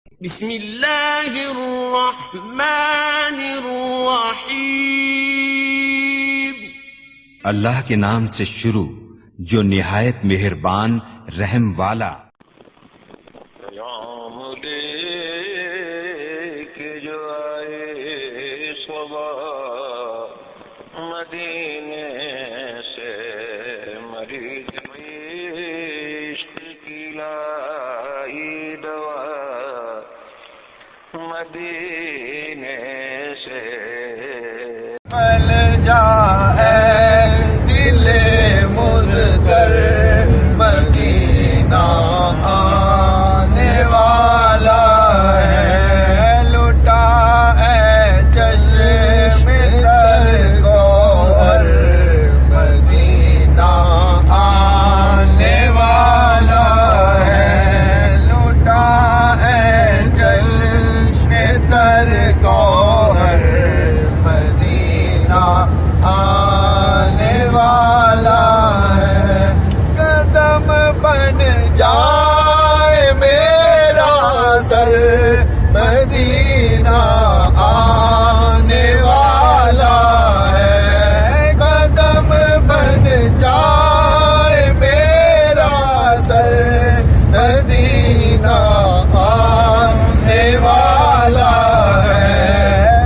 بسم اللہ الرحمن الرحیم۔ اللہ کے نام سے شروع جو نہایت مہربان رحم والا۔ پیام لے کے جو آئے صبح مدینے سے، مریض عشق کی لائی دوا مدینے سے۔ پل جائے دل مضطر مدینہ آنے والا ہے، لٹا ہے چشم تر گوہر مدینہ آنے والا ہے، لٹا ہے چشم تر گوہر مدینہ آنے والا ہے۔ قدم بن جائے میرا سر مدینہ آنے والا ہے، قدم بن جائے میرا سر مدینہ آنے والا ہے۔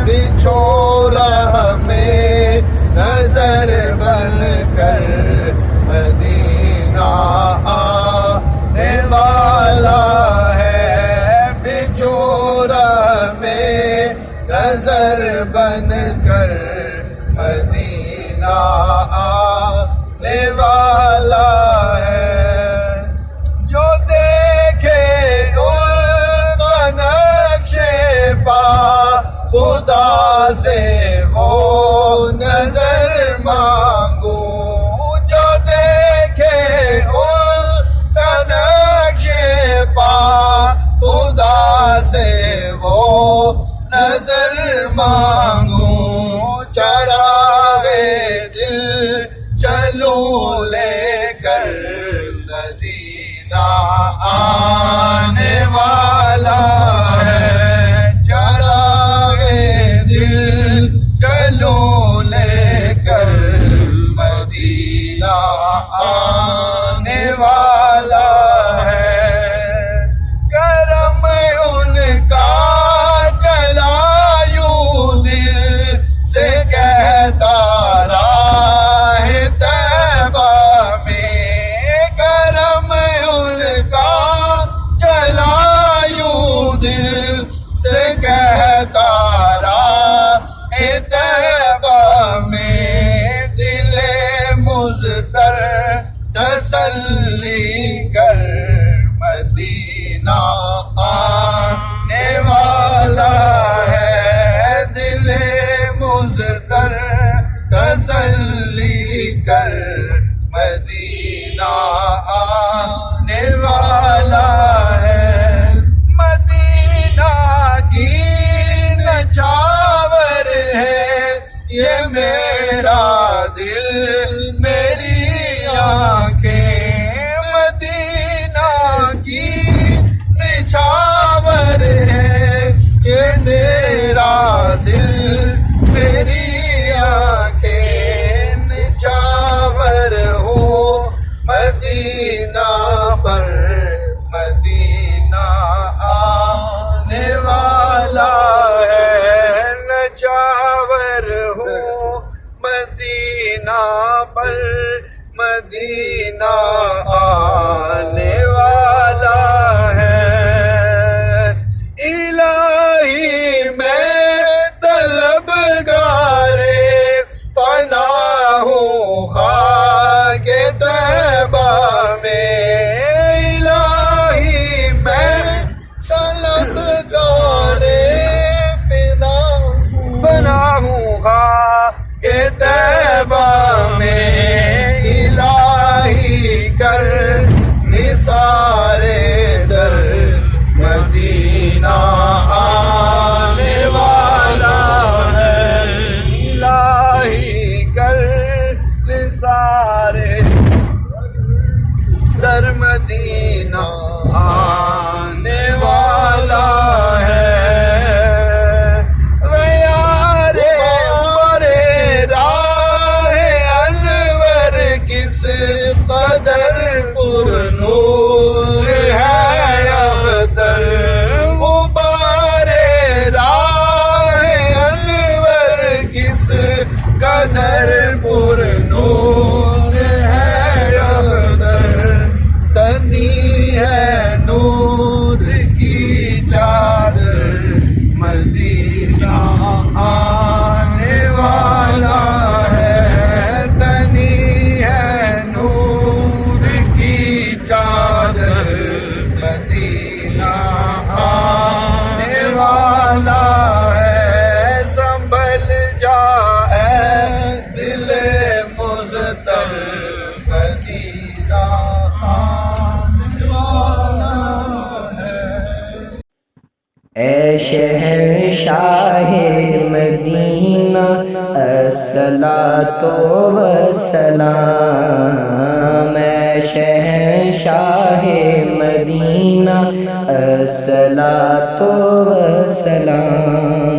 بچھوڑا ہمیں نظر بن کر مدینہ آنے والا ہے، بچھوڑا ہمیں نظر بن کر مدینہ آنے والا ہے۔ جو دیکھے ان کا نقش پا خدا سے وہ نظر مانگو، جو دیکھے ان کا نقش پا خدا سے وہ نظر مانگو۔ چراغے دل چلوں لے کر مدینہ آنے والا ہے، چراغے دل چلوں لے کر مدینہ آنے والا ہے۔ کرم ان کا چلا یوں دل سے کہتا راہ طیبہ میں، کرم ان کا چلا یوں دل سے کہتا راہ طیبہ میں، دل مضطر تسلی کر مدینہ آنے والا ہے، دل مضطر تسلی کر مدینہ آنے والا ہے۔ مدینہ کی نچاور ہے یہ میرا دل میری آنکھیں، مدینہ کی نچاور ہے یہ میرا دل میری آنکھیں، نچاور ہوں مدینہ پر مدینہ آنے والا ہے، نچاور ہوں مدینہ پر مدینہ آنے والا ہے۔ الہی میں طلبگارے پناہ ہوں خاک طیبہ میں، الہی میں طلبگارے پناہ ہوں خاک طیبہ میں، الہی کر اے شہنشاہ مدینہ الصلاۃ والسلام، اے شہنشاہ مدینہ الصلاۃ والسلام۔